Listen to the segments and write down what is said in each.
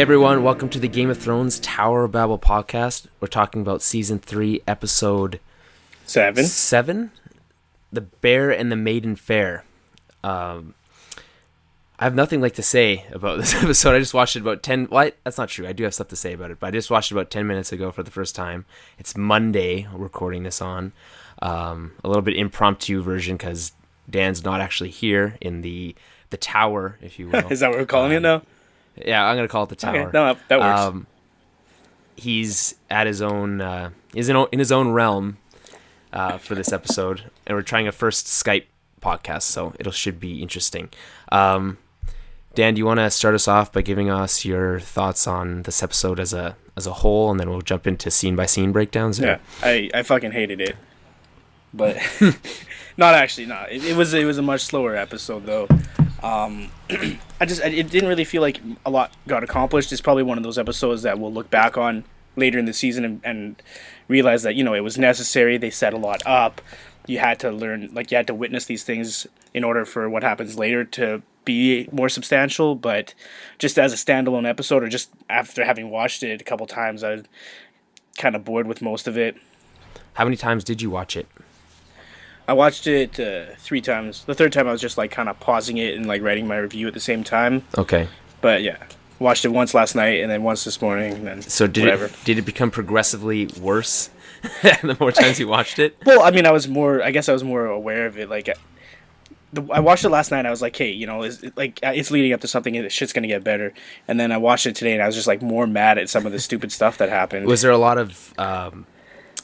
Hey everyone, welcome to the Game of Thrones Tower of Babble podcast. We're talking about Season 3, Episode 7? The Bear and the Maiden Fair. I have nothing to say about this episode. I just watched it about 10... Well, that's not true. I do have stuff to say about it, but I just watched it about 10 minutes ago for the first time. It's Monday, we're recording this on. A little bit impromptu version because Dan's not actually here in the tower, if you will. Is that what we're calling it now? Yeah, I'm going to call it the tower. Okay, no, that works. He's at his own, in his own realm for this episode, and we're trying a first Skype podcast, so it should be interesting. Dan, do you want to start us off by giving us your thoughts on this episode as a whole, and then we'll jump into scene by scene breakdowns? Yeah, I fucking hated it, but not actually. No, it was a much slower episode though. It didn't really feel like a lot got accomplished. It's probably one of those episodes that we'll look back on later in the season and realize that, it was necessary. They set a lot up. You had to learn, you had to witness these things in order for what happens later to be more substantial. But just as a standalone episode, or just after having watched it a couple times, I was kind of bored with most of it. How many times did you watch it? I watched it 3 times. The third time I was just kind of pausing it and writing my review at the same time. Okay. But yeah, watched it once last night and then once this morning. And then so did it become progressively worse the more times you watched it? Well, I mean, I was more aware of it. I watched it last night and I was like, hey, it's leading up to something and the shit's going to get better. And then I watched it today and I was just more mad at some of the stupid stuff that happened. Was there a lot of...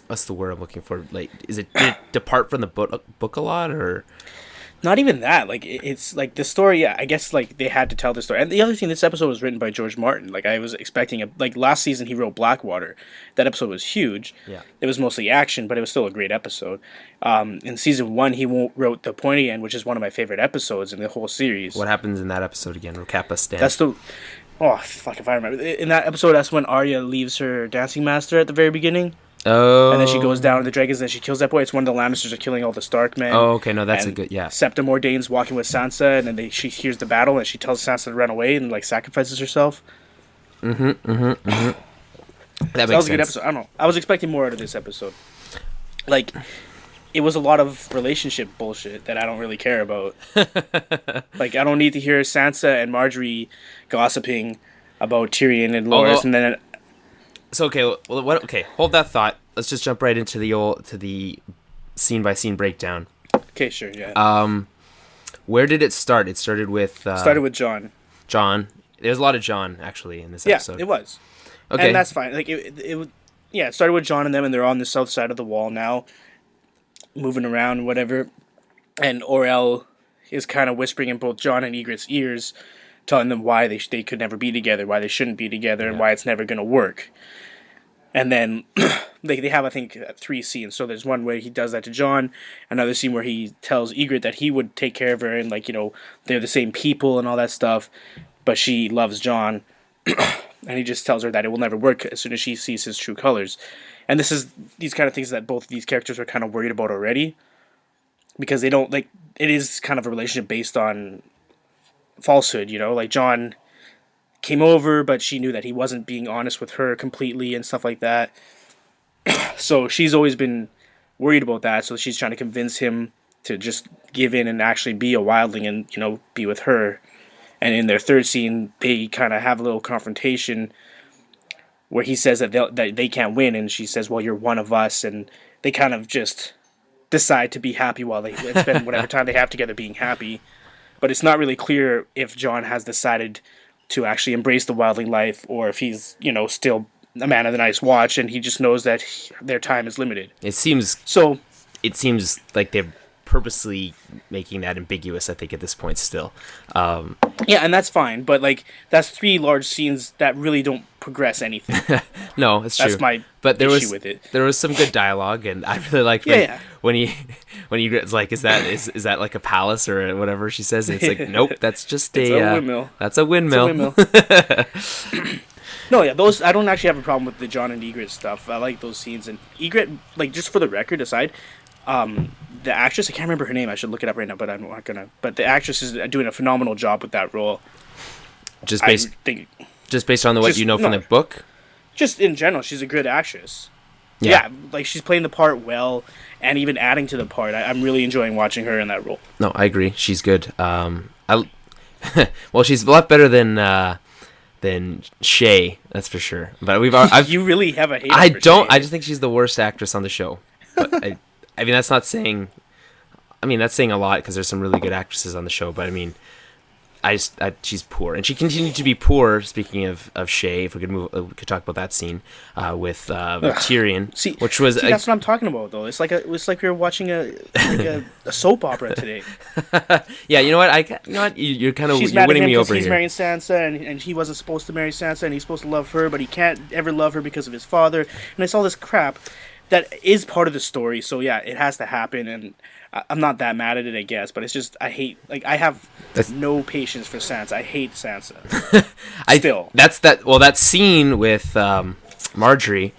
what's the word I'm looking for? Did it depart from the book a lot, or not even that? It's the story. Yeah, I guess they had to tell the story. And the other thing, this episode was written by George Martin. I was expecting last season he wrote Blackwater. That episode was huge. Yeah, it was mostly action, but it was still a great episode. In season 1, he wrote The Pointy End, which is one of my favorite episodes in the whole series. What happens in that episode again? Recap us, Dan. That's the. Oh fuck! If I remember, in that episode, that's when Arya leaves her dancing master at the very beginning. Oh. And then she goes down to the dragons and she kills that boy. It's when the Lannisters are killing all the Stark men. Oh, okay. No, that's a good, yeah. Septim Ordaine's walking with Sansa, and then she hears the battle, and she tells Sansa to run away and, sacrifices herself. That makes sense. That was a good episode. I don't know. I was expecting more out of this episode. It was a lot of relationship bullshit that I don't really care about. I don't need to hear Sansa and Marjorie gossiping about Tyrion and Loras, and then... So okay, hold that thought. Let's just jump right into the scene by scene breakdown. Okay, sure, yeah. Where did it start? It started with Jon. Jon. There's a lot of Jon actually in this episode. Yeah, it was. Okay, and that's fine. It started with Jon and them, and they're on the south side of the wall now, moving around, whatever. And Orell is kind of whispering in both Jon and Ygritte's ears, telling them why they could never be together, why they shouldn't be together, and why it's never going to work. And then they have, I think, 3 scenes. So there's one where he does that to Jon, another scene where he tells Ygritte that he would take care of her, and they're the same people and all that stuff, but she loves Jon, and he just tells her that it will never work as soon as she sees his true colors. And this is these kind of things that both of these characters are kind of worried about already, because they don't it is kind of a relationship based on falsehood, Jon came over, but she knew that he wasn't being honest with her completely and stuff like that. So she's always been worried about that, so she's trying to convince him to just give in and actually be a wildling and, be with her. And in their third scene, they kind of have a little confrontation where he says that they can't win, and she says, well, you're one of us, and they kind of just decide to be happy while they spend whatever time they have together being happy. But it's not really clear if Jon has decided to actually embrace the wildling life, or if he's, still a man of the Night's Watch, and he just knows that their time is limited. It seems like they're purposely making that ambiguous, I think, at this point still. Yeah, and that's fine, but that's 3 large scenes that really don't progress anything. No, it's true. That's my issue with it. There was some good dialogue, and I really liked when Ygritte's like, is that like a palace or whatever she says? And it's nope, that's just a windmill. That's a windmill. No, yeah, those I don't actually have a problem with the Jon and Ygritte stuff. I like those scenes, and Ygritte, just for the record aside, the actress, I can't remember her name, I should look it up right now, but I'm not gonna. But the actress is doing a phenomenal job with that role. Just based on what you know from the book? Just in general, she's a good actress. Yeah, like she's playing the part well, and even adding to the part. I'm really enjoying watching her in that role. No, I agree. She's good. Well, she's a lot better than Shay, that's for sure. But you really have a hate. I don't. Shay. I just think she's the worst actress on the show. But I mean, that's not saying. I mean, that's saying a lot because there's some really good actresses on the show. But I mean, she's poor, and she continued to be poor. Speaking of Shay, if we could talk about that scene with Tyrion, which was that's what I'm talking about. Though it's like we were watching a soap opera today. Yeah, you know what? You're kind of winning me over here. He's marrying Sansa, and he wasn't supposed to marry Sansa, and he's supposed to love her, but he can't ever love her because of his father, and it's all this crap that is part of the story. So yeah, it has to happen, and I'm not that mad at it, I guess, but it's just I have no patience for Sansa. I hate Sansa. That scene with Marjorie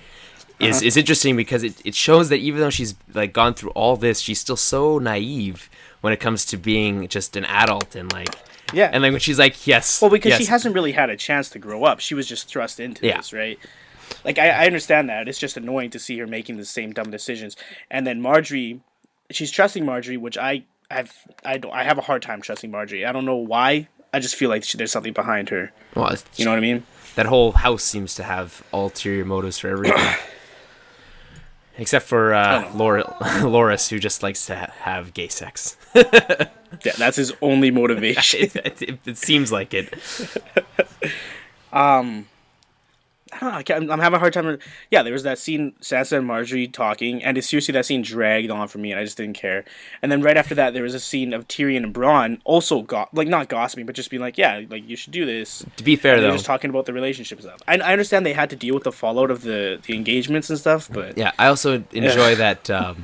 is interesting because it shows that even though she's like gone through all this, she's still so naive when it comes to being just an adult and like and like when she's like yes. Well, because she hasn't really had a chance to grow up. She was just thrust into this, right? Like I understand that. It's just annoying to see her making the same dumb decisions. And then Marjorie, she's trusting Marjorie, which I have a hard time trusting Marjorie. I don't know why. I just feel like there's something behind her. Well, you know what I mean? That whole house seems to have ulterior motives for everything. Except for Loras, who just likes to have gay sex. Yeah, that's his only motivation. It seems like it. I don't know. I'm having a hard time. Yeah, there was that scene, Sansa and Marjorie talking, and seriously, that scene dragged on for me, and I just didn't care. And then right after that, there was a scene of Tyrion and Bran also not gossiping, but just being like, yeah, like you should do this. To be fair, though, just talking about the relationship stuff. I understand they had to deal with the fallout of the engagements and stuff, but yeah, I also enjoy that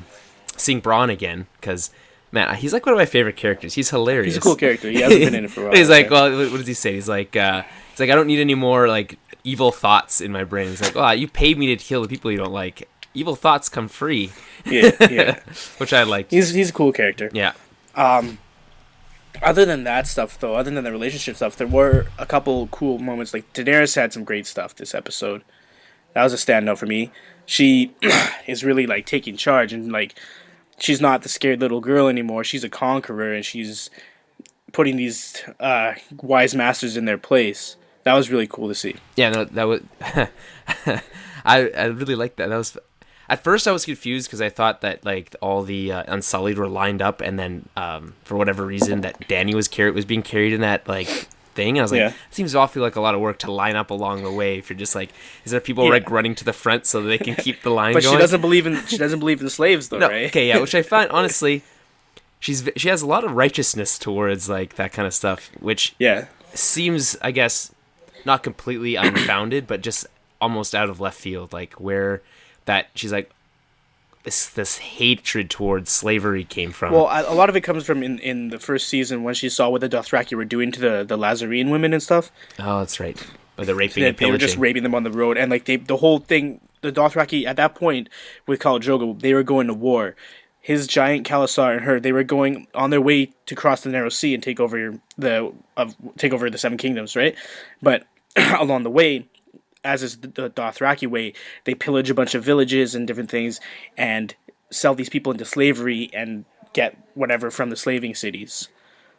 seeing Bran again because. Man, he's like one of my favorite characters. He's hilarious. He's a cool character. He hasn't been in it for a while. He's like, well, what does he say? He's like, I don't need any more like evil thoughts in my brain. He's like, oh, you paid me to kill the people you don't like. Evil thoughts come free. Yeah. Which I liked. He's a cool character. Yeah. Other than that stuff, though, other than the relationship stuff, there were a couple cool moments. Like Daenerys had some great stuff this episode. That was a standout for me. She is really like taking charge and like. She's not the scared little girl anymore. She's a conqueror, and she's putting these wise masters in their place. That was really cool to see. Yeah, no, that was. I really liked that. That was. At first, I was confused because I thought that like all the Unsullied were lined up, and then for whatever reason, that Dany was being carried in that like thing. I was like, it seems awfully like a lot of work to line up along the way. If you're just like, is there people like running to the front so that they can keep the line going? But she doesn't believe in slaves though, right? Okay, yeah, which I find honestly, she has a lot of righteousness towards like that kind of stuff, which seems, I guess, not completely unfounded, but just almost out of left field. Like where that she's like. This hatred towards slavery came from. Well, a lot of it comes from in the first season when she saw what the Dothraki were doing to the Lazarene women and stuff. Oh, that's right. Or the raping and pillaging. They were just raping them on the road. And like the whole thing, the Dothraki at that point with Khal Drogo, they were going to war. His giant Khalasar and her, they were going on their way to cross the Narrow Sea and take over the Seven Kingdoms, right? But along the way, as is the Dothraki way, they pillage a bunch of villages and different things and sell these people into slavery and get whatever from the slaving cities.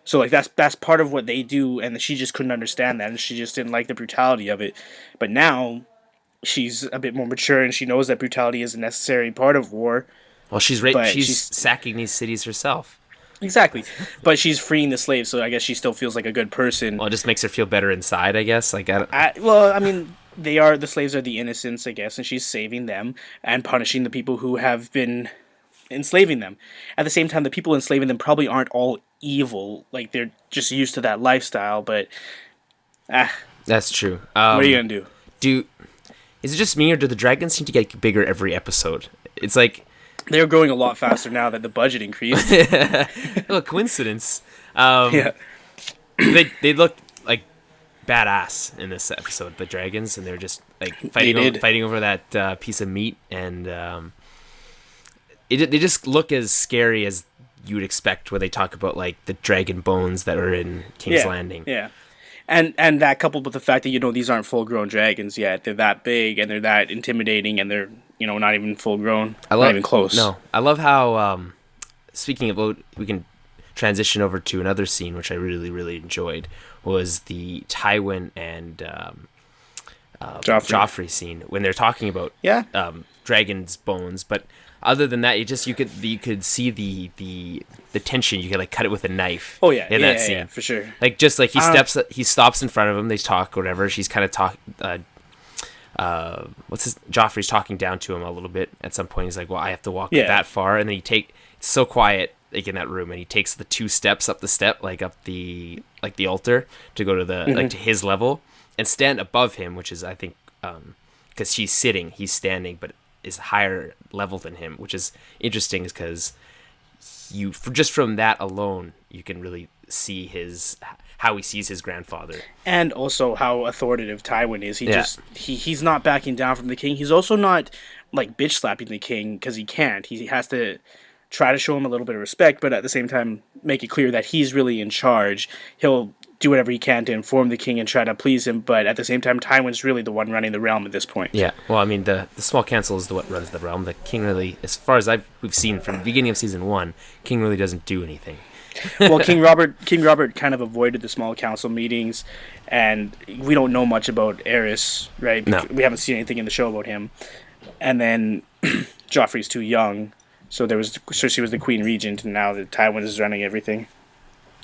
So like that's part of what they do, and she just couldn't understand that, and she just didn't like the brutality of it. But now she's a bit more mature, and she knows that brutality is a necessary part of war. Well, she's sacking these cities herself. Exactly, but she's freeing the slaves, so I guess she still feels like a good person. Well, it just makes her feel better inside, I guess. Like, I mean. The slaves are the innocents, I guess, and she's saving them and punishing the people who have been enslaving them. At the same time, the people enslaving them probably aren't all evil. Like, they're just used to that lifestyle, but... That's true. What are you going to do? Is it just me, or do the dragons seem to get bigger every episode? It's like... They're growing a lot faster now that the budget increased. Well, coincidence. They look like badass in this episode, the dragons, and they're just like fighting over that piece of meat, and they just look as scary as you would expect when they talk about like the dragon bones that are in King's Landing. Yeah, And that coupled with the fact that these aren't full grown dragons yet. They're that big and they're that intimidating and they're not even full grown. Not even close. No, I love how speaking of, we can transition over to another scene which I really really enjoyed, was the Tywin and Joffrey scene when they're talking about dragon's bones. But other than that, you could see the tension. You could like cut it with a knife. Oh yeah, in that scene. Yeah, for sure. Like just like he stops in front of him. They talk, whatever. She's kind of Joffrey's talking down to him a little bit. At some point, he's like, "Well, I have to walk that far," and then it's so quiet like in that room, and he takes the 2 steps up the step, like up the altar to go to the like to his level and stand above him, which is I think because she's sitting, he's standing, but is higher level than him, which is interesting, is because just from that alone you can really see how he sees his grandfather, and also how authoritative Tywin is. He's not backing down from the king. He's also not like bitch slapping the king because he can't. He has to try to show him a little bit of respect, but at the same time make it clear that he's really in charge. He'll do whatever he can to inform the king and try to please him, but at the same time, Tywin's really the one running the realm at this point. Yeah, well, I mean, the small council is what runs the realm. The king really, as far as we've seen from the beginning of season 1, king really doesn't do anything. Well, King Robert kind of avoided the small council meetings, and we don't know much about Aerys, right? No. We haven't seen anything in the show about him. And then Joffrey's too young, so Cersei was the Queen Regent, and now the Tywin is running everything.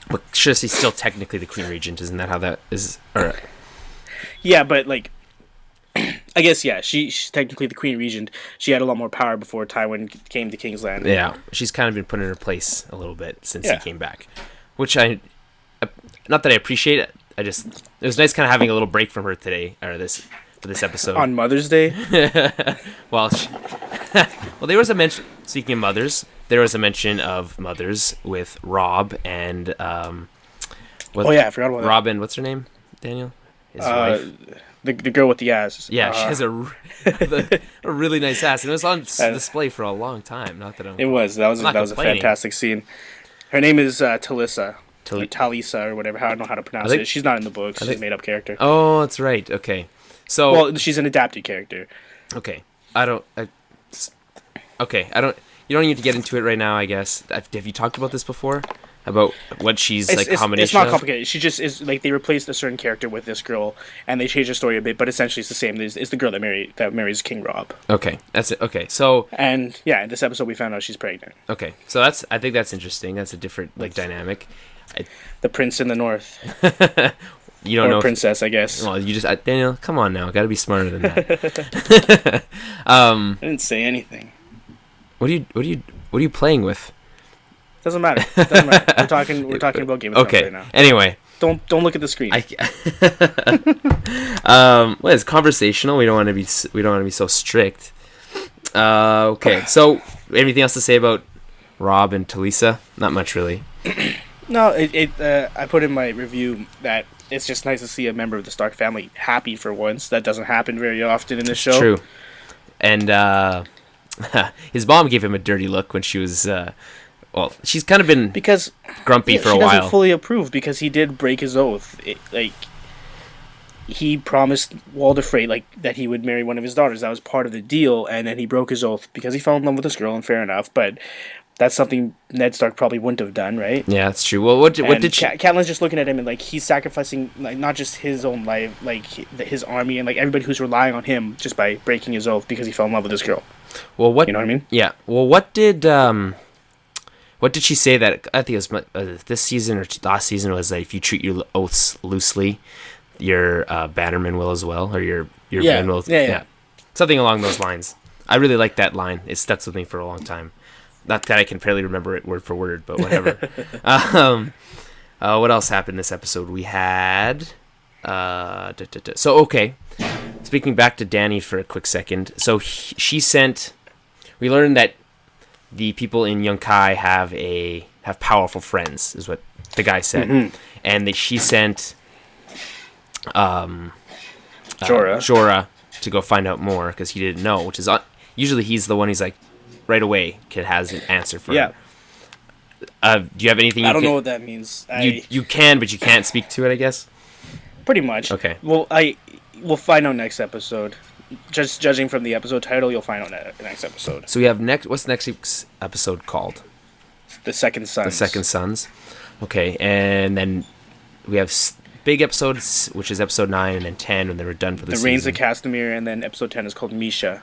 But Cersei's still technically the Queen Regent, isn't that how that is? Or... Yeah, but like, I guess she's technically the Queen Regent. She had a lot more power before Tywin came to King's Landing. Yeah, she's kind of been put in her place a little bit since he came back, which not that I appreciate it. It was nice kind of having a little break from her today, or for this episode on Mother's Day. well, there was a mention. Speaking of mothers, there was a mention of mothers with Robb and I forgot about Robb and what's her name? Daniel, his wife. The girl with the ass. Yeah, she has a really nice ass, and it was on display for a long time. Not that it was. That was a fantastic scene. Her name is Talisa. Talisa or whatever. I don't know how to pronounce it. She's not in the book. She's a made up character. Oh, that's right. Okay. So well, she's an adapted character. Okay. You don't need to get into it right now, I guess. Have you talked about this before? About what she's combination It's not complicated. She just is like they replaced a certain character with this girl, and they changed the story a bit, but essentially it's the same. It's the girl that marries King Robb. Okay, that's it. Okay, so in this episode we found out she's pregnant. Okay, so I think that's interesting. That's a different dynamic. The prince in the north. You don't know princess, I guess. Well, you just Daniel, come on now, got to be smarter than that. I didn't say anything. What are you playing with? Doesn't matter. We're talking about Game of Thrones right now. Anyway, don't look at the screen. Well, it's conversational. We don't want to be so strict. Okay. So, anything else to say about Robb and Talisa? Not much, really. No, I put in my review that it's just nice to see a member of the Stark family happy for once. That doesn't happen very often in this show. True. And his mom gave him a dirty look when she was. Well, she's kind of been grumpy for a while. She doesn't fully approve because he did break his oath. He promised Walder Frey that he would marry one of his daughters. That was part of the deal, and then he broke his oath because he fell in love with this girl, and fair enough. But that's something Ned Stark probably wouldn't have done, right? Yeah, that's true. Well, what did she... Catelyn's just looking at him and he's sacrificing not just his own life, his army and everybody who's relying on him just by breaking his oath because he fell in love with this girl. Well, what you know what I mean? Yeah. Well, what did she say that I think it was this season or last season was that if you treat your oaths loosely, your bannerman will as well, or your men will. Yeah, something along those lines. I really like that line. It stuck with me for a long time. Not that I can fairly remember it word for word, but whatever. What else happened this episode? We had so okay. Speaking back to Dany for a quick second. So she sent. We learned that the people in Yunkai have powerful friends, is what the guy said, and she sent Jorah to go find out more because he didn't know. Which is usually he's the one. He's right away has an answer for him. Do you have anything? I don't know what that means. You can, but you can't speak to it, I guess. Pretty much. Okay. Well, we'll find out next episode. Just judging from the episode title, you'll find out next episode. So we have what's next week's episode called? The Second Sons. The Second Sons. Okay, and then we have big episodes, which is episode 9 and then 10 when they were done for the season. The Reigns of Castamere, and then episode 10 is called Misha.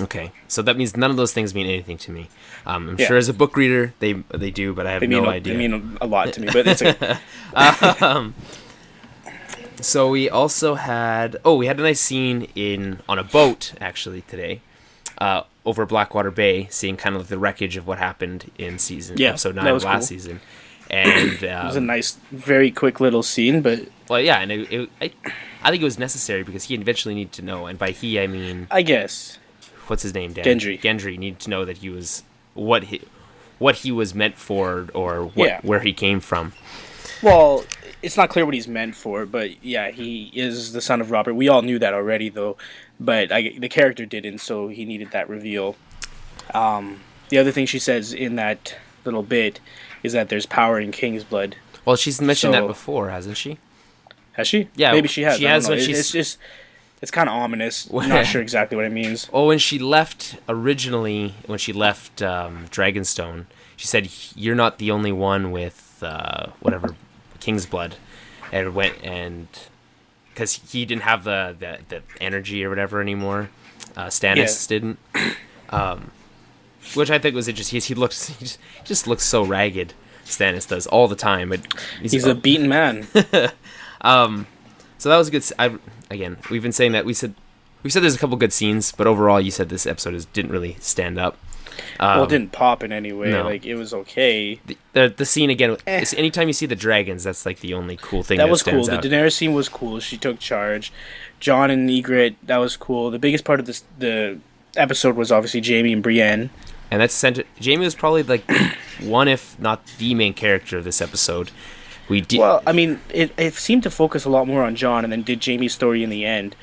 Okay, so that means none of those things mean anything to me. I'm sure as a book reader they do, but I have no idea. They mean a lot to me, but it's okay. So we also had we had a nice scene on a boat actually today, over Blackwater Bay, seeing kind of the wreckage of what happened in episode 9 of last season. And it was a nice, very quick little scene, but and I think it was necessary because he eventually needed to know, and by he I mean I guess what's his name, Dan? Gendry needed to know that he was what he was meant for, or where he came from. Well, it's not clear what he's meant for, but yeah, he is the son of Robert. We all knew that already, though, but the character didn't, so he needed that reveal. The other thing she says in that little bit is that there's power in King's blood. Well, she's mentioned that before, hasn't she? Has she? Yeah, maybe she has. She has. It's kind of ominous. I'm not sure exactly what it means. Well, when she left Dragonstone, she said, "You're not the only one with whatever King's blood," and because he didn't have the energy or whatever anymore, Stannis didn't. Which I think was interesting. He just looks so ragged. Stannis does all the time. But he's a beaten man. So that was a good. Again, we've been saying that we said there's a couple good scenes, but overall, you said this episode didn't really stand up. It didn't pop in any way. No. Like, it was okay. The scene again. Anytime you see the dragons, that's like the only cool thing that was cool. Out. The Daenerys scene was cool. She took charge. Jon and Ygritte, that was cool. The biggest part of the episode was obviously Jaime and Brienne. And that's Jaime was probably like one, if not the main character of this episode. Well, I mean, it seemed to focus a lot more on Jon, and then did Jaime's story in the end.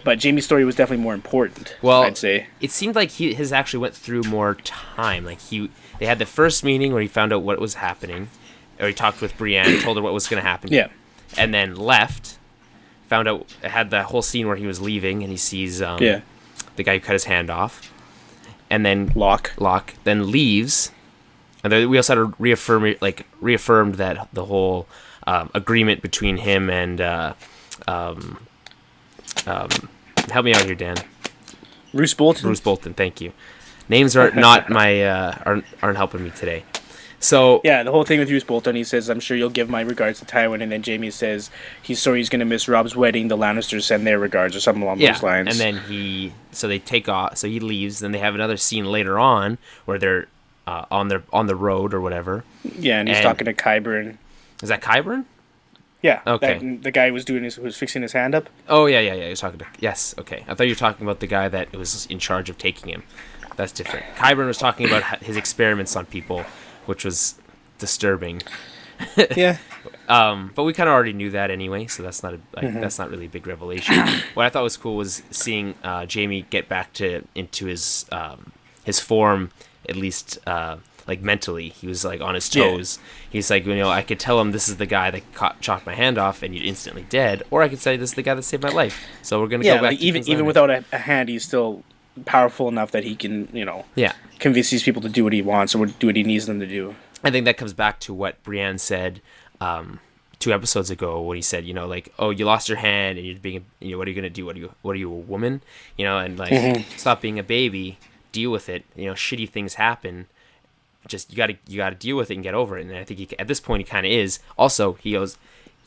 But Jaime's story was definitely more important. Well, I'd say it seemed like his actually went through more time. Like they had the first meeting where he found out what was happening, or he talked with Brienne, told her what was going to happen. Yeah, and then left. Found out, had the whole scene where he was leaving, and he sees the guy who cut his hand off, and then Locke then leaves. And then we also had to reaffirmed that the whole agreement between him and help me out here, Dan. Roose Bolton, thank you. Names are not aren't helping me today. So yeah, the whole thing with Roose Bolton, he says, "I'm sure you'll give my regards to Tywin," and then Jaime says he's sorry he's going to miss Robb's wedding. The Lannisters send their regards, or something along those lines. And then they take off. So he leaves. Then they have another scene later on where they're on the road or whatever. Yeah, and he's talking to Qyburn. Is that Qyburn? Yeah. Okay. The guy who was fixing his hand up. Oh yeah. He was talking to. Yes. Okay. I thought you were talking about the guy that was in charge of taking him. That's different. Qyburn was talking about his experiments on people, which was disturbing. Yeah. But we kind of already knew that anyway, so that's not that's not really a big revelation. What I thought was cool was seeing Jaime get back into his form, at least like mentally. He was like on his toes. Yeah. He's like, I could tell him this is the guy that chopped my hand off and you're instantly dead, or I could say this is the guy that saved my life. So we're gonna go back. Like even without a hand, he's still powerful enough that he can convince these people to do what he wants or do what he needs them to do. I think that comes back to what Brienne said 2 episodes ago when he said, oh, you lost your hand and you're being, what are you gonna do? What are you, a woman? And like stop being a baby, deal with it. Shitty things happen. Just you gotta deal with it and get over it. And I think at this point he kind of is. Also, he goes,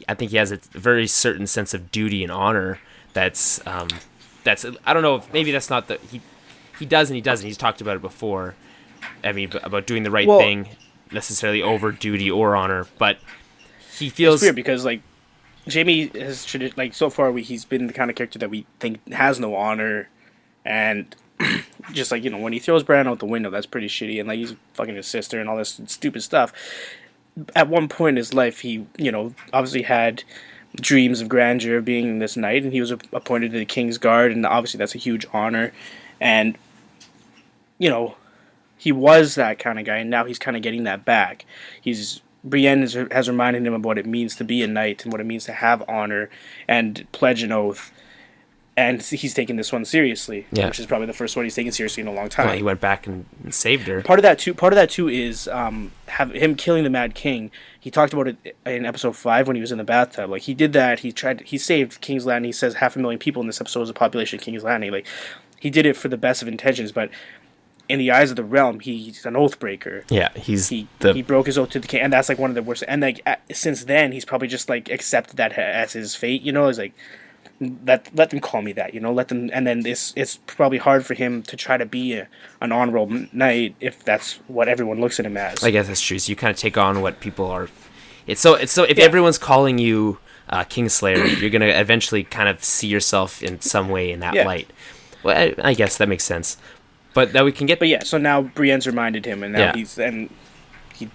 I think he has a very certain sense of duty and honor. That's I don't know if maybe that's not the he does and he doesn't. He's talked about it before. I mean, about doing the right thing, necessarily over duty or honor, but he feels it's weird because like Jaime has so far he's been the kind of character that we think has no honor, and just like when he throws Bran out the window, that's pretty shitty, and like he's fucking his sister and all this stupid stuff. At one point in his life, he obviously had dreams of grandeur of being this knight, and he was appointed to the King's Guard, and obviously that's a huge honor, and he was that kind of guy, and now he's kind of getting that back. He's Brienne has reminded him of what it means to be a knight and what it means to have honor and pledge an oath. And he's taking this one seriously, which is probably the first one he's taken seriously in a long time. Well, he went back and saved her. Part of that too is him killing the Mad King. He talked about it in episode 5 when he was in the bathtub. Like, he did that. He saved King's Landing. He says 500,000 people in this episode is the population of King's Landing. Like, he did it for the best of intentions, but in the eyes of the realm, he's an oath breaker. Yeah, he broke his oath to the king, and that's like one of the worst. And like since then, he's probably just like accepted that as his fate. You know, it's like, let them call me that, you know, let them, and then it's probably hard for him to try to be an honorable knight if that's what everyone looks at him as. I guess that's true. So you kind of take on what people are. It's so if everyone's calling you Kingslayer, you're gonna eventually kind of see yourself in some way in that light. Well, I guess that makes sense. But now we can get. But yeah, so now Brienne's reminded him, and now he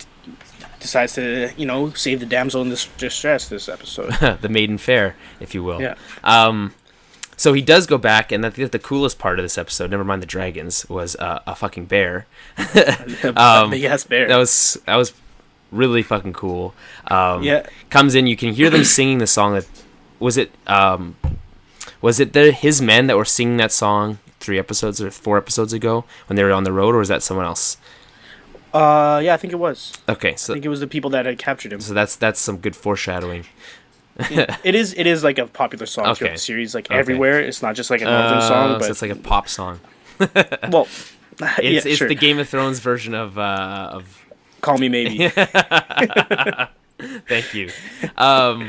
decides to, you know, save the damsel in distress this episode. The Maiden Fair, if you will. Yeah. So he does go back, and I think the coolest part of this episode, never mind the dragons, was a fucking bear. A big-ass bear. That was really fucking cool. Comes in, you can hear them singing the song. Was it his men that were singing that song 3 episodes or 4 episodes ago when they were on the road, or was that someone else? I think it was. Okay, so I think it was the people that had captured him. So that's some good foreshadowing. It is like a popular song throughout the series, like everywhere. It's not just like a northern song, but so it's like a pop song. Well, it's the Game of Thrones version of Call Me Maybe. Thank you. So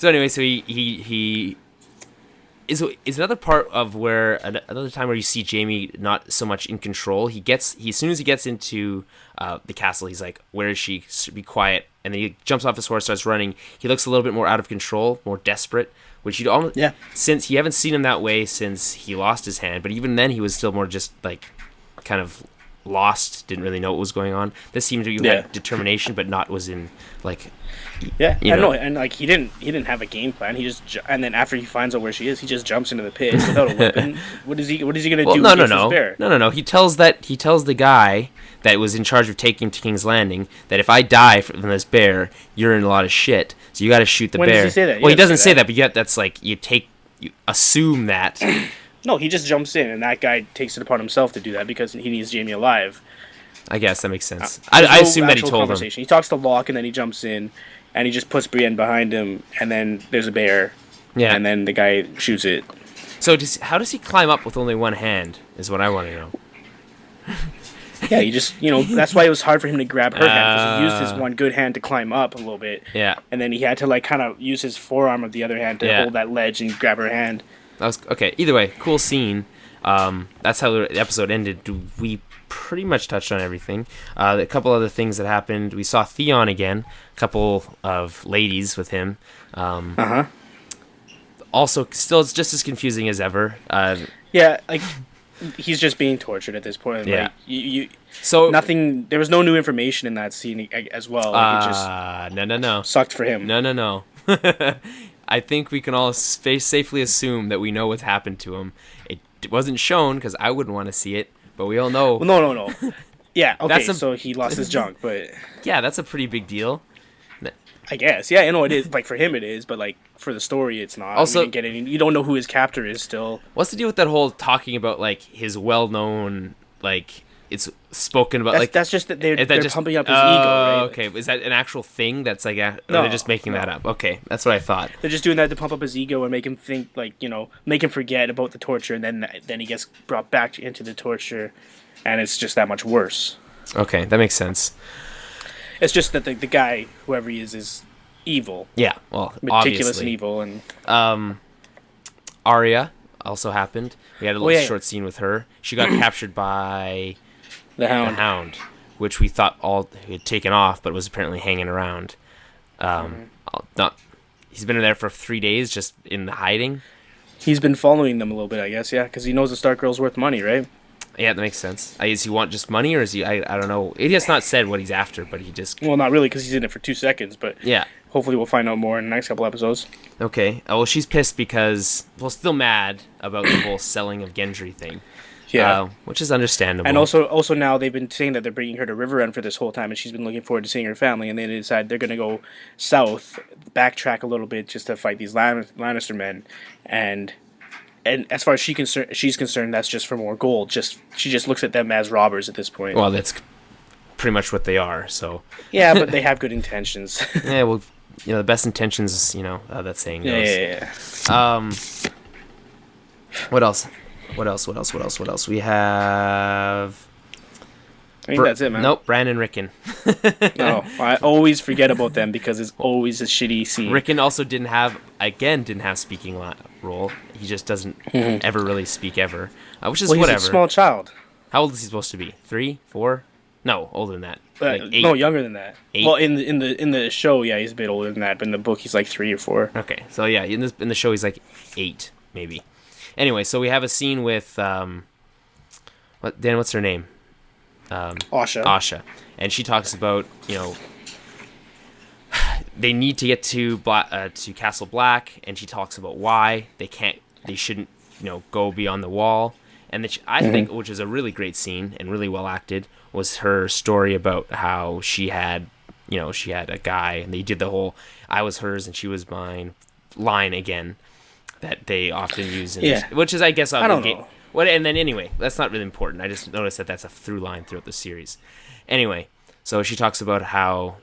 anyway, so he is another part of where another time where you see Jaime not so much in control. As soon as he gets into the castle, he's like, "Where is she? Be quiet!" And then he jumps off his horse, starts running. He looks a little bit more out of control, more desperate. Which you almost since you haven't seen him that way since he lost his hand, but even then he was still more just like kind of lost, didn't really know what was going on. This seemed to be had determination, but not was in like. Yeah, I know, and like he didn't have a game plan. He just and then after he finds out where she is, he just jumps into the pit without a weapon. What is he gonna do? No. He tells the guy that was in charge of taking him to King's Landing that if I die from this bear, you're in a lot of shit. So you got to shoot the bear. When does he say that? Well, he doesn't say that, but yet that's like you assume that. No, he just jumps in, and that guy takes it upon himself to do that because he needs Jaime alive. I guess that makes sense. I assume that he told him. He talks to Locke, and then he jumps in, and he just puts Brienne behind him, and then there's a bear, and then the guy shoots it. So how does he climb up with only one hand, is what I want to know. Yeah, he just, that's why it was hard for him to grab her hand, because he used his one good hand to climb up a little bit. Yeah. And then he had to, like, kind of use his forearm of the other hand to hold that ledge and grab her hand. Okay, either way, cool scene. That's how the episode ended. We pretty much touched on everything. A couple other things that happened. We saw Theon again. A couple of ladies with him. Also, still, it's just as confusing as ever. Yeah, like, he's just being tortured at this point. Yeah. Like, so nothing. There was no new information in that scene as well. Like, it just no. Sucked for him. No. I think we can all safely assume that we know what's happened to him. It wasn't shown because I wouldn't want to see it, but we all know. Well, no. Yeah, okay, so he lost his junk, but... Yeah, that's a pretty big deal. I guess. Yeah, it is. Like, for him it is, but, like, for the story it's not. Also, we didn't get any, you don't know who his captor is still. What's the deal with that whole talking about, like, his well-known, like... It's spoken about that's just that they're pumping up his ego, right? Okay, is that an actual thing? That's like no, they're just making that up. Okay, that's what I thought. They're just doing that to pump up his ego and make him think, like, make him forget about the torture, and then he gets brought back into the torture, and it's just that much worse. Okay, that makes sense. It's just that the guy, whoever he is evil. Yeah, well, meticulous obviously. And evil, and Arya also happened. We had a little short scene with her. She got captured by. The Hound, which we thought all had taken off, but was apparently hanging around. He's been in there for 3 days, just in hiding. He's been following them a little bit, I guess, because he knows the Stark Girl's worth money, right? Yeah, that makes sense. Does he want just money, or is he? I don't know. He has not said what he's after, but he just. Well, not really, because he's in it for 2 seconds, but yeah. Hopefully, we'll find out more in the next couple episodes. Okay. Well, she's pissed because still mad about the whole selling of Gendry thing. Yeah, which is understandable. And also now they've been saying that they're bringing her to Riverrun for this whole time, and she's been looking forward to seeing her family. And they decide they're going to go south, backtrack a little bit just to fight these Lannister men, and as far as she's concerned, that's just for more gold. She just looks at them as robbers at this point. Well, that's pretty much what they are. So yeah, but they have good intentions. Yeah, well, the best intentions, that saying goes. Yeah. What else? We have... I think that's it, man. Nope, Bran and Rickon. No, I always forget about them because it's always a shitty scene. Rickon also didn't have speaking role. He just doesn't ever really speak ever, which is whatever. He's a small child. How old is he supposed to be? 3, 4? No, older than that. Like 8. No, younger than that. 8? Well, in the show, yeah, he's a bit older than that, but in the book, he's like 3 or 4. Okay, so yeah, in the show, he's like 8, maybe. Anyway, so we have a scene with what's her name? Asha, and she talks about they need to get to Castle Black, and she talks about why they shouldn't go beyond the wall, and I think, which is a really great scene and really well acted, was her story about how she had a guy, and they did the whole "I was hers and she was mine" line again that they often use which is, I guess, I don't know. And then anyway, that's not really important. I just noticed that that's a through line throughout the series. Anyway, so she talks about how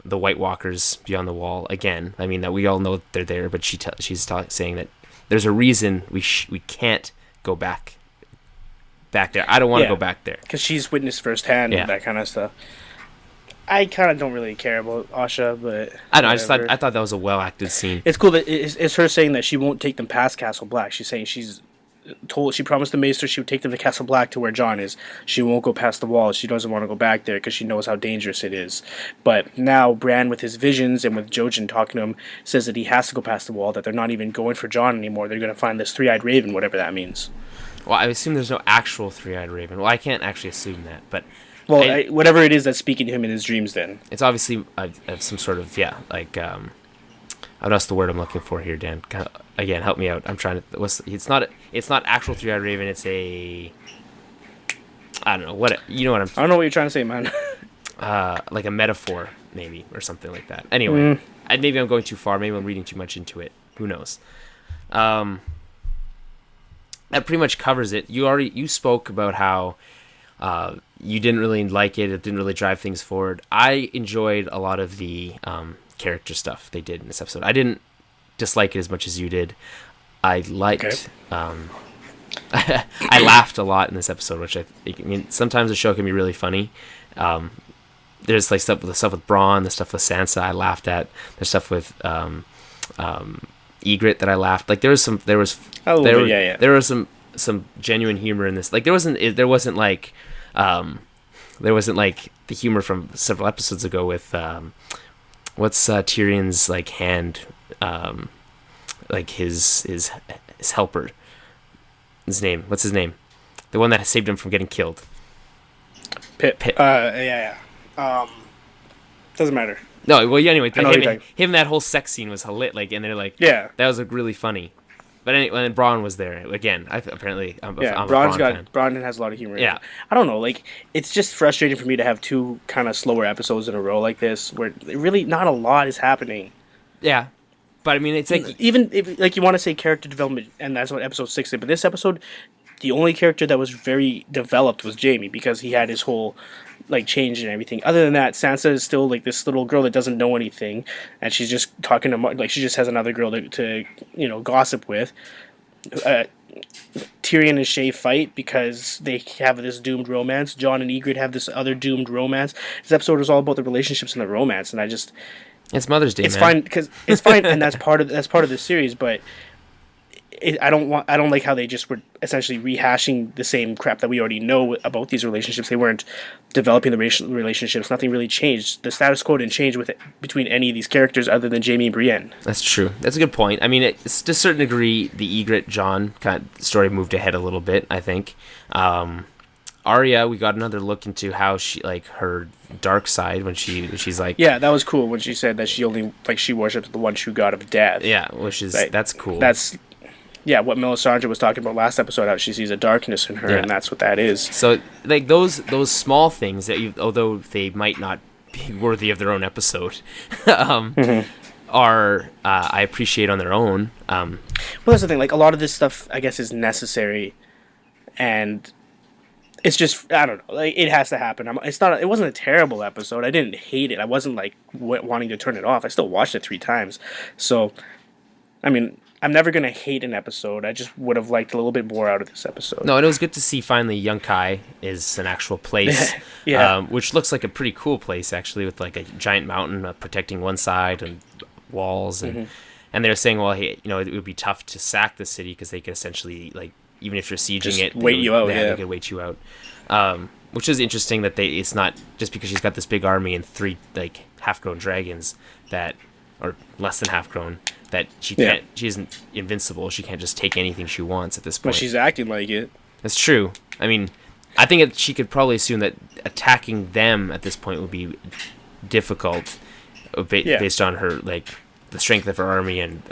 the White Walkers beyond the wall again. I mean, that we all know they're there, but she's saying that there's a reason we can't go back there. I don't want to go back there because she's witnessed firsthand that kind of stuff. I kind of don't really care about Asha, but I know. I thought that was a well acted scene. It's cool that it's her saying that she won't take them past Castle Black. She's saying she promised the Maester she would take them to Castle Black to where Jon is. She won't go past the wall. She doesn't want to go back there because she knows how dangerous it is. But now Bran, with his visions and with Jojen talking to him, says that he has to go past the wall, that they're not even going for Jon anymore. They're going to find this three-eyed raven, whatever that means. Well, I assume there's no actual three-eyed raven. Well, I can't actually assume that, but... Well, whatever it is that's speaking to him in his dreams then. It's obviously some sort of, that's the word I'm looking for here, Dan. Again, help me out. I'm trying to... It's not actual three-eyed raven, it's a... I don't know. I don't know what you're trying to say, man. Like a metaphor, maybe, or something like that. Anyway, maybe I'm going too far. Maybe I'm reading too much into it. Who knows? That pretty much covers it. You spoke about how you didn't really like it. It didn't really drive things forward. I enjoyed a lot of the character stuff they did in this episode. I didn't dislike it as much as you did. I liked... Okay. I laughed a lot in this episode, which I mean, sometimes the show can be really funny. There's like stuff with Bronn, the stuff with Sansa I laughed at. There's stuff with Ygritte that I laughed. Like there was some genuine humor in this. Like there wasn't like the humor from several episodes ago with what's Tyrion's like hand, like his helper. What's his name? The one that saved him from getting killed. Pip. Doesn't matter. No, well, yeah, anyway, him that whole sex scene was lit. Like, and they're like, yeah, that was really funny. But anyway, and Bronn was there again. I'm a Bronn has a lot of humor. Yeah, I don't know. Like, it's just frustrating for me to have two kind of slower episodes in a row like this, where really not a lot is happening. Yeah. But I mean, it's like even if, like, you want to say character development, and that's what episode 6 did. But this episode, the only character that was very developed was Jaime, because he had his whole like change and everything. Other than that, Sansa is still like this little girl that doesn't know anything, and she's just talking to like she just has another girl to gossip with. Tyrion and Shay fight because they have this doomed romance. Jon and Ygritte have this other doomed romance. This episode is all about the relationships and the romance, and I just. It's Mother's Day. It's fine because it's fine, and that's part of the series. But I don't like how they just were essentially rehashing the same crap that we already know about these relationships. They weren't developing the relationships. Nothing really changed. The status quo didn't change between any of these characters other than Jaime and Brienne. That's true. That's a good point. I mean, it's to a certain degree the Ygritte Jon kind of story moved ahead a little bit. I think. Arya, we got another look into how she, like, her dark side when she's like... Yeah, that was cool when she said that she only, like, she worships the one true god of death. Yeah, which is... That's cool. That's what Melisandre was talking about last episode, how she sees a darkness in her, and that's what that is. So, like, those small things that although they might not be worthy of their own episode, are I appreciate on their own. Well, that's the thing. Like, a lot of this stuff, I guess, is necessary, and it's just, I don't know. Like, it has to happen. It wasn't a terrible episode. I didn't hate it. I wasn't like wanting to turn it off. I still watched it 3 times. So, I mean, I'm never gonna hate an episode. I just would have liked a little bit more out of this episode. No, and it was good to see finally Yunkai is an actual place, which looks like a pretty cool place actually, with like a giant mountain protecting one side and walls, and they're saying, well, hey, you know, it would be tough to sack the city because they could essentially, like, even if you're sieging just it, they could wait you out. Which is interesting that it's not just because she's got this big army and 3 like half-grown dragons or less than half-grown, that she isn't invincible. She can't just take anything she wants at this point. But she's acting like it. That's true. I mean, I think she could probably assume that attacking them at this point would be difficult, based on her, like, the strength of her army, and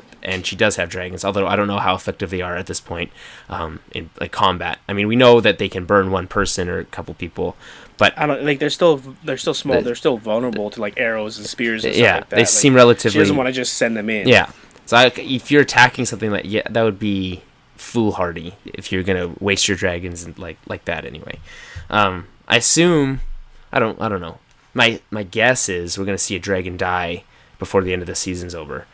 she does have dragons. Although I don't know how effective they are at this point in like combat. I mean, we know that they can burn one person or a couple people, but I don't like they're still small. They're still vulnerable to like arrows and spears and stuff like that. They seem relatively. She doesn't want to just send them in. Yeah. So if you're attacking something that would be foolhardy if you're gonna waste your dragons and like that anyway. I assume I don't know. My guess is we're gonna see a dragon die before the end of the season's over.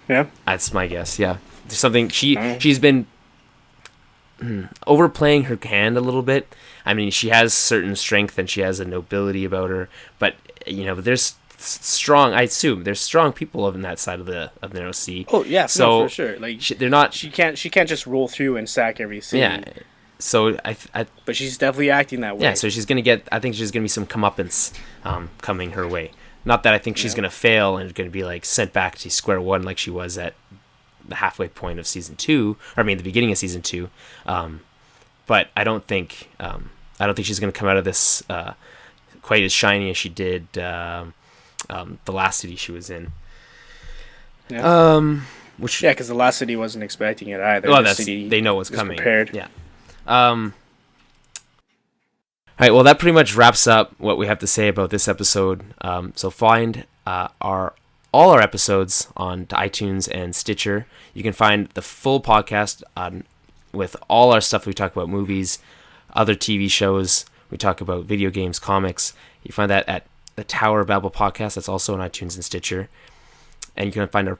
That's my guess. Yeah, there's something she's been overplaying her hand a little bit. I mean, she has certain strength and she has a nobility about her, but you know, there's strong. I assume there's strong people on that side of the Narrow Sea. Oh yeah, so no, for sure. Like they're not. She can't just roll through and sack every city. Yeah. So but she's definitely acting that way. Yeah. So she's gonna get. I think she's gonna be some comeuppance coming her way. Not that I think she's gonna fail and gonna be like sent back to square one like she was at the halfway point of season 2, or I mean the beginning of season 2. But I don't think she's gonna come out of this quite as shiny as she did the last city she was in. Yeah. Because the last city wasn't expecting it either. Well, they know what's coming. Prepared. Yeah. All right, well, that pretty much wraps up what we have to say about this episode. So find all our episodes on iTunes and Stitcher. You can find the full podcast with all our stuff. We talk about movies, other TV shows. We talk about video games, comics. You find that at the Tower of Babble podcast. That's also on iTunes and Stitcher. And you can find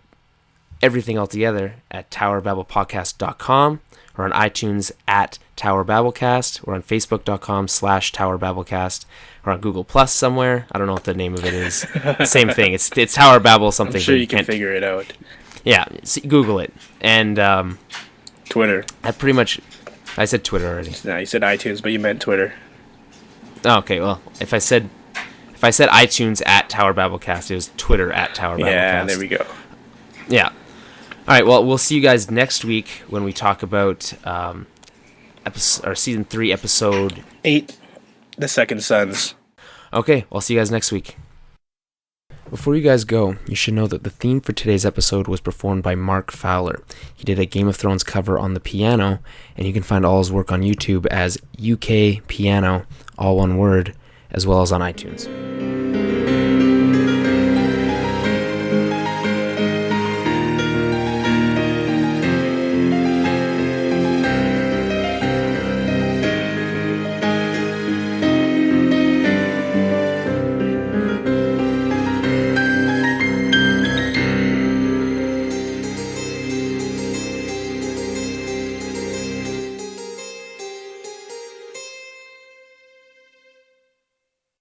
everything all together at towerbabblepodcast.com, or on iTunes at Tower Babblecast, or on Facebook.com/Tower Babblecast, or on Google Plus somewhere. I don't know what the name of it is. Same thing. It's Tower Babble something. I'm sure you can figure it out. Yeah, Google it. And Twitter. I said Twitter already. No, you said iTunes, but you meant Twitter. Oh, okay, well, if I said iTunes at Tower Babblecast, it was Twitter at Tower Babblecast. Yeah, there we go. Yeah. All right, well, we'll see you guys next week when we talk about season 3, episode 8, The Second Sons. Okay, I'll see you guys next week. Before you guys go, you should know that the theme for today's episode was performed by Mark Fowler. He did a Game of Thrones cover on the piano, and you can find all his work on YouTube as UK Piano, all one word, as well as on iTunes.